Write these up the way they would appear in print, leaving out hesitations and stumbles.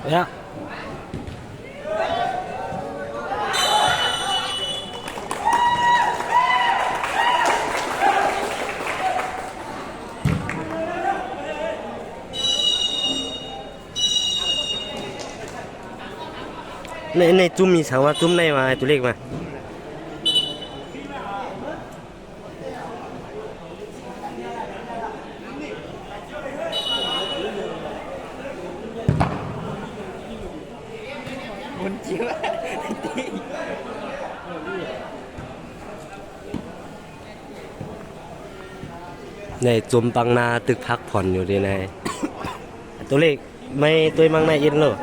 Ja. Này zoom như sao mà zoom này mà tôi liếc mà muốn chiếu này zoom băng naตึกพักผ่อนอยู่ดีนายตัวเลขไม่ตัวมังนายอินหรอ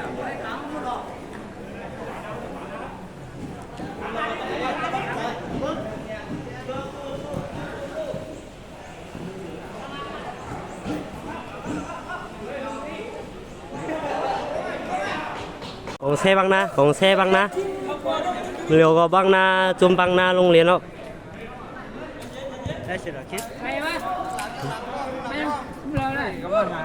ของเซ่บ้างนะของเซ่บ้างนะเร็วก็บ้างนะจุ่มบ้างนะโรงเรียนเนาะ ได้เสร็จแล้วคิด ไปวะไม่เราได้ก็มา